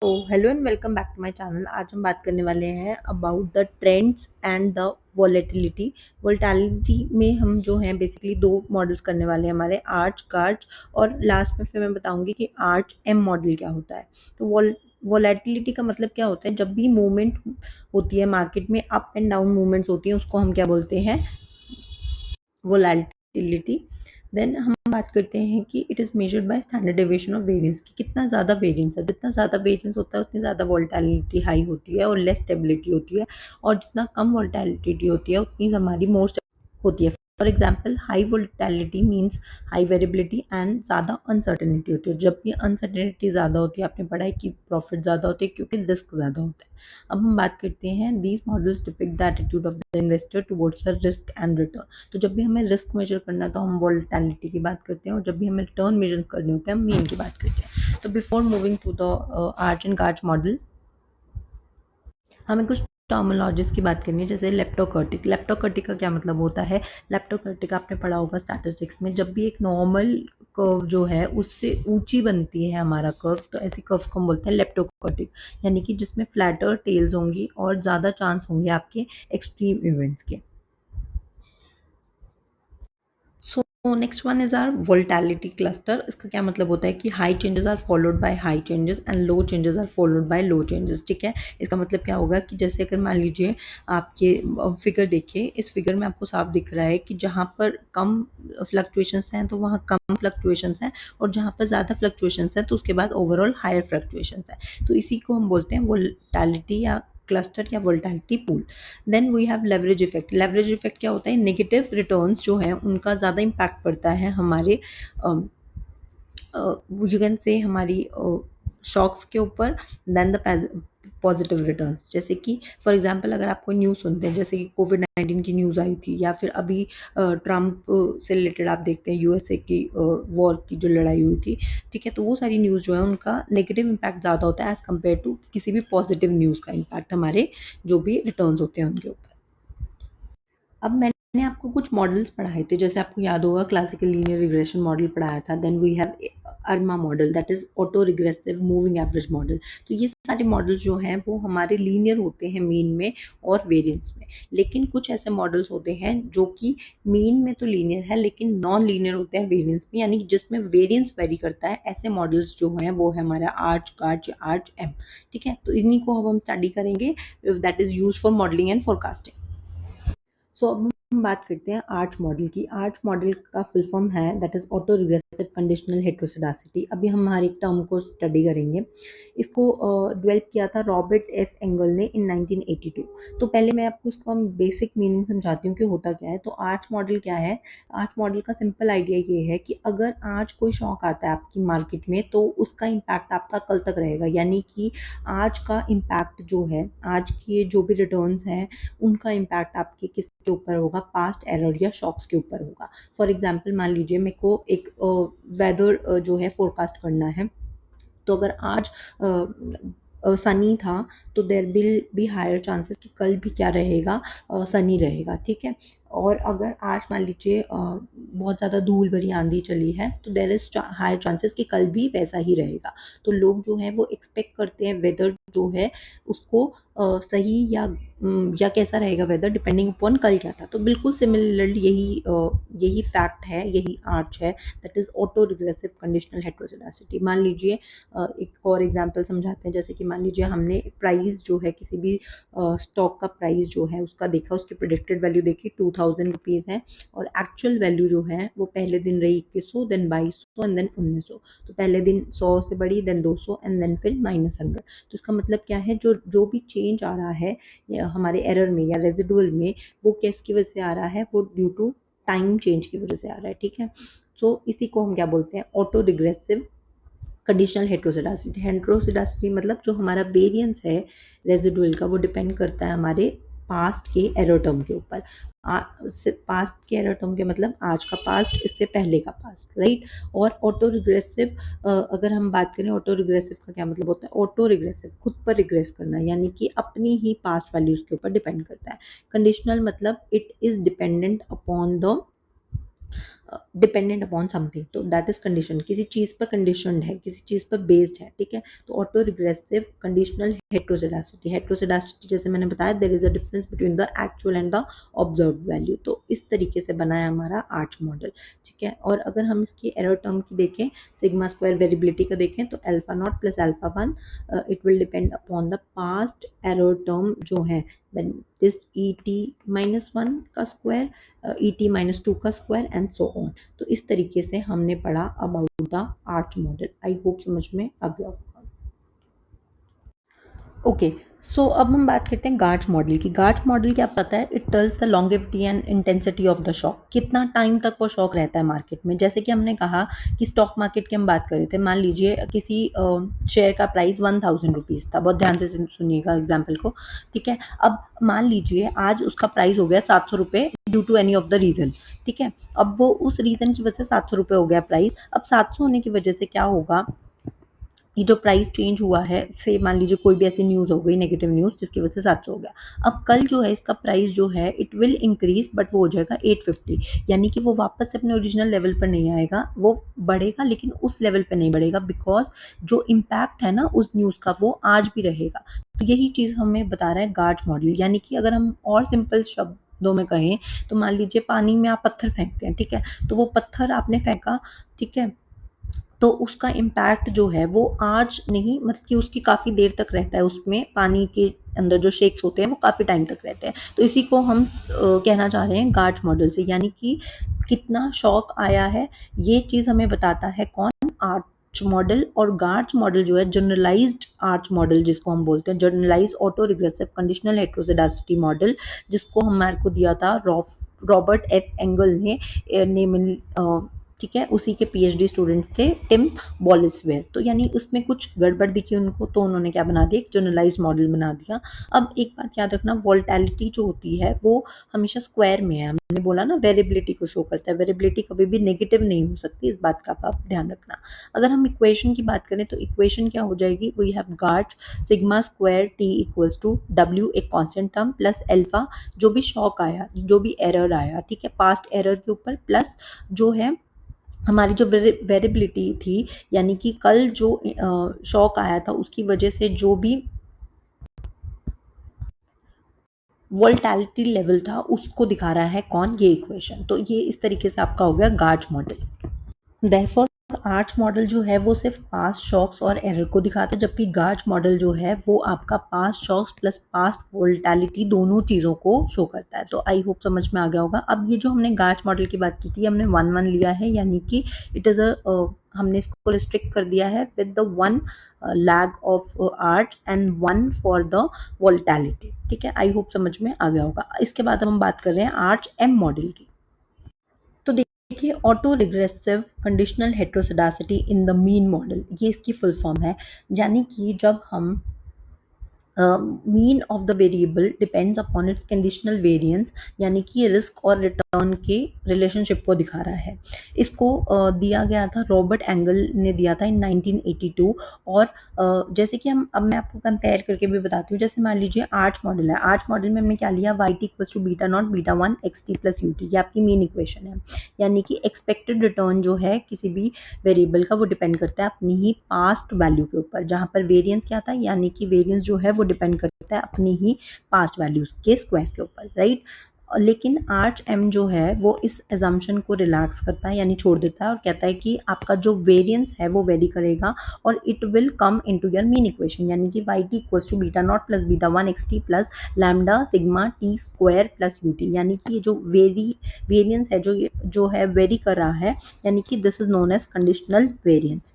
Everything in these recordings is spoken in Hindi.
तो hello and welcome back to my channel. आज हम बात करने वाले हैं about the trends and the volatility. Volatility में हम जो हैं बेसिकली दो मॉडल्स करने वाले हैं, हमारे आर्च कार्च, और लास्ट में फिर मैं बताऊंगी कि आर्च एम मॉडल क्या होता है। तो वॉलेटिलिटी का मतलब क्या होता है? जब भी मूवमेंट होती है मार्केट में, अप एंड डाउन मूवमेंट्स होती हैं, उसको हम क्या बोलते हैं? वोलेटिलिटी। देन हम बात करते हैं कि it is measured by standard deviation of variance, कि कितना ज़्यादा वेरिएंस है। जितना ज़्यादा वेरिएंस होता है उतनी ज़्यादा वोलेटिलिटी हाई होती है और लेस स्टेबिलिटी होती है, और जितना कम वोलेटिलिटी होती है उतनी हमारी मोस्ट होती है। For example, high volatility means high variability and ज़्यादा अनसर्टेनिटी होती है। जब भी अनसर्टेनिटी ज़्यादा होती है, आपने पढ़ा है कि प्रॉफिट ज़्यादा होते हैं क्योंकि रिस्क ज़्यादा होता है। अब हम बात करते हैं, these models depict the attitude of the investor towards the risk and return. तो जब भी हमें रिस्क मेजर करना है तो हम वोलेटिलिटी की बात करते हैं, और जब भी हमें रिटर्न मेजर करने होते हैं हम मीन की बात करते हैं। तो before moving to the ARCH and GARCH model, हमें कुछ टर्मिनोलॉजीज की बात करनी है, जैसे लेप्टोकर्टिक। लेप्टोकर्टिक का क्या मतलब होता है? लेप्टोकर्टिक आपने पढ़ा होगा स्टैटिस्टिक्स में, जब भी एक नॉर्मल कर्व जो है उससे ऊंची बनती है हमारा कर्व, तो ऐसी कर्व्स को हम बोलते हैं लेप्टोकर्टिक, यानी कि जिसमें फ्लैटर टेल्स होंगी और ज़्यादा चांस होंगे आपके एक्सट्रीम इवेंट्स के। So next one is are volatility cluster. इसका क्या मतलब होता है कि high changes are followed by high changes and low changes are followed by low changes. ठीक है, इसका मतलब क्या होगा कि जैसे अगर मान लीजिए आपके फिगर देखिए, इस फिगर में आपको साफ दिख रहा है कि जहाँ पर कम फ्लक्चुएशंस हैं तो वहाँ कम फ्लक्चुएशंस हैं, और जहाँ पर ज़्यादा फ्लक्चुएशंस हैं तो उसके बाद ओवरऑल हायर फ्लक्चुएशंस हैं। तो इसी को हम बोलते हैं वोल्टैलिटी या क्लस्टर या volatility pool. Then we have leverage effect. Leverage effect क्या होता है? नेगेटिव रिटर्न्स जो है उनका ज़्यादा इम्पैक्ट पड़ता है हमारे यू कैन से हमारी शॉक्स के ऊपर देन द पॉजिटिव रिटर्न्स। जैसे कि फॉर एग्जांपल, अगर आप कोई न्यूज़ सुनते हैं, जैसे कि कोविड-19 की न्यूज़ आई थी, या फिर अभी ट्रम्प से रिलेटेड आप देखते हैं यूएसए की वॉर की जो लड़ाई हुई थी। ठीक है, तो वो सारी न्यूज़ जो है उनका नेगेटिव इम्पैक्ट ज़्यादा होता है एज़ कम्पेयर टू किसी भी पॉजिटिव न्यूज़ का इम्पैक्ट हमारे जो भी रिटर्न्स होते हैं उनके ऊपर। अब मैंने आपको कुछ मॉडल्स पढ़ाए थे, जैसे आपको याद होगा क्लासिकल लीनियर रिग्रेशन मॉडल पढ़ाया था। Then we have ARMA model, that is auto regressive moving average model. तो ये सारे मॉडल्स जो हैं वो हमारे लीनियर होते हैं मीन में और वेरिएंस में। लेकिन कुछ ऐसे मॉडल्स होते हैं जो कि मीन में तो लीनियर है लेकिन नॉन लीनियर होते हैं वेरिएंस में, यानी कि जिसमें वेरिएंस वेरी करता है। ऐसे मॉडल्स जो हैं वो है हमारा आर्च कार्च आर्च एम। ठीक है, तो इन्हीं को अब हम स्टडी करेंगे, that is use for modelling and forecasting. So अब हम बात करते हैं आर्च मॉडल की। आर्च मॉडल का फुल फॉर्म है that is auto regressive conditional heteroscedasticity. अभी हम हर एक टर्म को स्टडी करेंगे। इसको डेवलप किया था रॉबर्ट एफ एंगल ने इन 1982। तो पहले मैं आपको इसको हम बेसिक मीनिंग समझाती हूँ कि होता क्या है। तो आर्च मॉडल क्या है? आर्च मॉडल का सिंपल आइडिया ये है कि अगर आज कोई शॉक आता है आपकी मार्केट में, तो उसका इम्पैक्ट आपका कल तक रहेगा, यानी कि आज का इम्पैक्ट जो है, आज के जो भी रिटर्न्स हैं उनका इम्पैक्ट आपके किसके ऊपर होगा? पास्ट एरर या शॉक्स के ऊपर होगा। फॉर एग्जांपल, मान लीजिए मेरे को एक वेदर जो है फोरकास्ट करना है, तो अगर आज सनी था तो there will be higher chances कि कल भी क्या रहेगा? सनी रहेगा। ठीक है, और अगर आज मान लीजिए बहुत ज़्यादा धूल भरी आंधी चली है, तो देयर इज हायर चांसेस कि कल भी वैसा ही रहेगा। तो लोग जो हैं वो एक्सपेक्ट करते हैं वेदर जो है उसको सही या कैसा रहेगा वेदर, डिपेंडिंग अपॉन कल क्या था। तो बिल्कुल सिमिलरली यही फैक्ट है, यही आर्च है, that is auto regressive conditional heteroscedasticity. मान लीजिए एक और एग्जांपल समझाते हैं, जैसे कि मान लीजिए हमने प्राइस जो है किसी भी स्टॉक का प्राइस जो है उसका देखा, उसकी प्रिडिक्टेड वैल्यू देखी 2000 रुपीज़ है, और एक्चुअल वैल्यू जो है वो पहले दिन रही 2100, देन 2200 एंड देन 1900। तो पहले दिन 100 से बढ़ी, देन 200 एंड देन फिर -100। तो इसका मतलब क्या है? जो जो भी चेंज आ रहा है या हमारे एरर में या रेजिडुअल में, वो किसकी वजह से आ रहा है? वो ड्यू टू टाइम चेंज की वजह से आ रहा है। ठीक है, सो इसी को हम क्या बोलते हैं? Auto regressive conditional heteroscedasticity. Heteroscedasticity मतलब जो हमारा वेरिएंस है रेजिडुअल का, वो डिपेंड करता है हमारे पास्ट के एरर टर्म के ऊपर। पास्ट के एरर टर्म के मतलब आज का पास्ट, इससे पहले का पास्ट, राइट। और ऑटो रिग्रेसिव, अगर हम बात करें ऑटो रिग्रेसिव का क्या मतलब होता है? ऑटो रिग्रेसिव खुद पर रिग्रेस करना, यानी कि अपनी ही पास्ट वैल्यूज के ऊपर डिपेंड करता है। कंडीशनल मतलब it is dependent upon the dependent upon something, तो दैट इज कंडीशन, किसी चीज़ पर कंडीशनड है, किसी चीज़ पर बेस्ड है, ठीक है। तो auto regressive conditional heteroscedasticity, heteroscedasticity जैसे मैंने बताया there is a difference between the actual and the observe value. तो इस तरीके से बना है हमारा आर्च मॉडल, ठीक है। और अगर हम इसकी एरर टर्म की देखें, सिग्मा स्क्वायर वेरिएबिलिटी का देखें, तो alpha naught plus alpha one, it will depend upon the past error term जो है, then this e t minus one का square, e t minus two का स्क्वायर एंड सो ऑन। तो इस तरीके से हमने पढ़ा about the ARCH model. I hope समझ में आ गया होगा। ओके, सो अब हम बात करते हैं गार्च मॉडल की। गार्च मॉडल क्या पता है, it tells the longevity and intensity of the shock, कितना टाइम तक वो शॉक रहता है मार्केट में। जैसे कि हमने कहा कि स्टॉक मार्केट की हम बात कर रहे थे, मान लीजिए किसी शेयर का प्राइस 1000 रुपीज़ था, बहुत ध्यान से सुनिएगा एग्जाम्पल को, ठीक है। अब मान लीजिए आज उसका प्राइस हो गया 700 रुपये due to any of the reason, ठीक है। अब वो उस रीज़न की वजह से 700 रुपये हो गया प्राइस। अब 700 होने की वजह से क्या होगा, ये जो प्राइस चेंज हुआ है, से मान लीजिए कोई भी ऐसी न्यूज़ हो गई, नेगेटिव न्यूज़, जिसकी वजह से 700 हो गया। अब कल जो है इसका प्राइस जो है इट विल इंक्रीज, बट वो हो जाएगा 850, यानी कि वो वापस से अपने ओरिजिनल लेवल पर नहीं आएगा, वो बढ़ेगा लेकिन उस लेवल पर नहीं बढ़ेगा, बिकॉज जो इम्पैक्ट है ना उस न्यूज़ का वो आज भी रहेगा। तो यही चीज़ हमें बता रहा है गार्च मॉडल। यानी कि अगर हम और सिंपल शब्दों में कहें, तो मान लीजिए पानी में आप पत्थर फेंकते हैं, ठीक है। तो वो पत्थर आपने फेंका, ठीक है, तो उसका इम्पैक्ट जो है वो आज नहीं, मतलब कि उसकी काफ़ी देर तक रहता है, उसमें पानी के अंदर जो शेक्स होते हैं वो काफ़ी टाइम तक रहते हैं। तो इसी को हम कहना चाह रहे हैं गार्च मॉडल से, यानी कि कितना शॉक आया है, ये चीज़ हमें बताता है कौन, आर्च मॉडल। और गार्च मॉडल जो है जनरलाइज्ड आर्च मॉडल जिसको हम बोलते हैं, generalised auto regressive conditional heteroscedasticity model, जिसको हमारे को दिया था रॉबर्ट एफ एंगल ने, ठीक है, उसी के पीएचडी स्टूडेंट्स थे टिम बॉलिसवेयर। तो यानी उसमें कुछ गड़बड़ दिखी उनको, तो उन्होंने क्या बना दिया, एक जनरलाइज मॉडल बना दिया। अब एक बात याद रखना, वोलेटिलिटी जो होती है वो हमेशा स्क्वायर में है, हमने बोला ना वेरिएबिलिटी को शो करता है, वेरिएबिलिटी कभी भी नेगेटिव नहीं हो सकती, इस बात का आप ध्यान रखना। अगर हम इक्वेशन की बात करें तो इक्वेशन क्या हो जाएगी, we have GARCH sigma square t equals to W, एक कॉन्स्टेंट टर्म, प्लस एल्फा जो भी शॉक आया, जो भी एरर आया, ठीक है, पास्ट एरर के ऊपर, प्लस जो है हमारी जो वेरिएबिलिटी थी, यानी कि कल जो शॉक आया था उसकी वजह से जो भी वोलेटिलिटी लेवल था उसको दिखा रहा है कौन, ये इक्वेशन। तो ये इस तरीके से आपका हो गया गार्च मॉडल। देयरफॉर आर्च मॉडल जो है वो सिर्फ पास्ट शॉक्स और एरर को दिखाता है, जबकि गार्च मॉडल जो है वो आपका past shocks plus past volatility दोनों चीज़ों को शो करता है। तो आई होप समझ में आ गया होगा। अब ये जो हमने गार्च मॉडल की बात की थी, हमने 1 1 लिया है, यानी कि इट इज़ हमने इसको रिस्ट्रिक्ट कर दिया है with the one lag of arch and one for the volatility, ठीक है। आई होप समझ में आ गया होगा। इसके बाद हम बात कर रहे हैं आर्च एम मॉडल की। तो देखिए, auto regressive conditional heteroscedasticity in the mean model, ये इसकी फुल फॉर्म है। यानी कि जब हम mean of the variable depends upon its conditional variance, यानी कि ये रिस्क और रिटर्न के रिलेशनशिप को दिखा रहा है। इसको दिया गया था, रॉबर्ट एंगल ने दिया था इन 1982। और जैसे कि हम, अब मैं आपको कंपेयर करके भी बताती हूँ। जैसे मान लीजिए आर्च मॉडल है, आर्च मॉडल में हमने क्या लिया, Y T equals to beta not beta one X T plus U T, ये आपकी मीन इक्वेशन है। यानी कि एक्सपेक्टेड रिटर्न जो है किसी भी वेरिएबल का वो डिपेंड करता है अपनी ही पास्ट वैल्यू के ऊपर, जहाँ पर वेरिएंस क्या था, यानी कि वेरिएंस जो है वो डिपेंड करता है अपनी ही पास्ट वैल्यूज के स्क्वायर के ऊपर, राइट। लेकिन आर्च एम जो है वो इस एजम्पशन को रिलैक्स करता है, यानी छोड़ देता है, और कहता है कि आपका जो वेरिएंस है वो वेरी करेगा और it will come into your mean equation, यानी कि Y T equals to beta not plus beta one X T plus lambda sigma T square plus U T. यानी कि ये जो वेरिएंस है जो है वेरी कर रहा है, यानी कि this is known as conditional variance.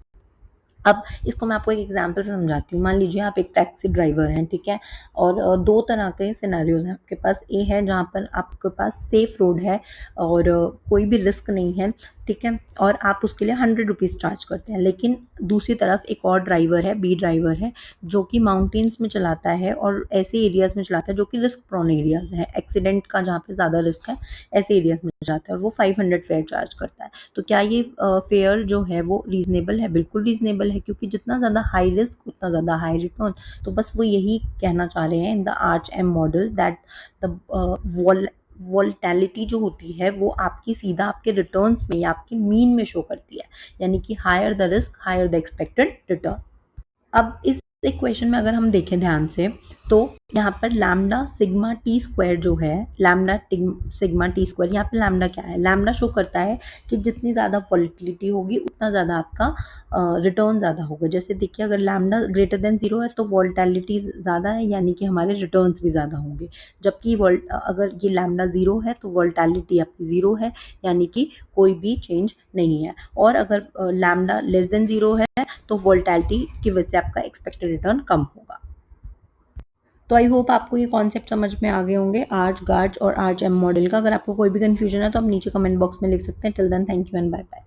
अब इसको मैं आपको एक एग्जांपल से समझाती हूँ। मान लीजिए आप एक टैक्सी ड्राइवर हैं, ठीक है, और दो तरह के सिनेरियोज हैं आपके पास। ए है जहाँ पर आपके पास सेफ रोड है और कोई भी रिस्क नहीं है, ठीक है, और आप उसके लिए 100 रुपीज़ चार्ज करते हैं। लेकिन दूसरी तरफ एक और ड्राइवर है, बी ड्राइवर है, जो कि माउंटेन्स में चलाता है और ऐसे एरियाज़ में चलाता है जो कि रिस्क प्रोन एरियाज़ हैं, एक्सीडेंट का जहाँ पे ज़्यादा रिस्क है, ऐसे एरियाज़ में जाता है, और वो 500 फेयर चार्ज करता है। तो क्या ये फेयर जो है वो रीजनेबल है? बिल्कुल रीजनेबल है, क्योंकि जितना ज़्यादा हाई रिस्क उतना ज़्यादा हाई रिटर्न। तो बस वो यही कहना चाह रहे हैं in the ARCH M model that the volatility जो होती है वो आपकी सीधा आपके रिटर्न्स में या आपके मीन में शो करती है, यानी कि higher the risk higher the expected return. अब इस इक्वेशन में अगर हम देखें ध्यान से, तो यहाँ पर लैम्डा सिग्मा टी स्क्वायर जो है, लैम्डा सिग्मा टी स्क्वायर, यहाँ पे लैम्डा क्या है, लैम्डा शो करता है कि जितनी ज़्यादा वॉलिटिलिटी होगी उतना ज़्यादा आपका रिटर्न ज़्यादा होगा। जैसे देखिए अगर लैम्डा ग्रेटर देन जीरो है तो वॉलिटिलिटी ज़्यादा है, यानी कि हमारे रिटर्न्स भी ज़्यादा होंगे। जबकि अगर ये लैम्डा ज़ीरो है तो वॉलिटिलिटी आपकी ज़ीरो है, यानी कि कोई भी चेंज नहीं है। और अगर लैम्डा लेस देन जीरो है तो वोलेटिलिटी की वजह से आपका एक्सपेक्टेड रिटर्न कम होगा। तो आई होप आपको ये कॉन्सेप्ट समझ में आ गए होंगे आर्च गार्च और आर्च एम मॉडल का। अगर आपको कोई भी कंफ्यूजन है तो आप नीचे कमेंट बॉक्स में लिख सकते हैं। Till then thank you and bye bye.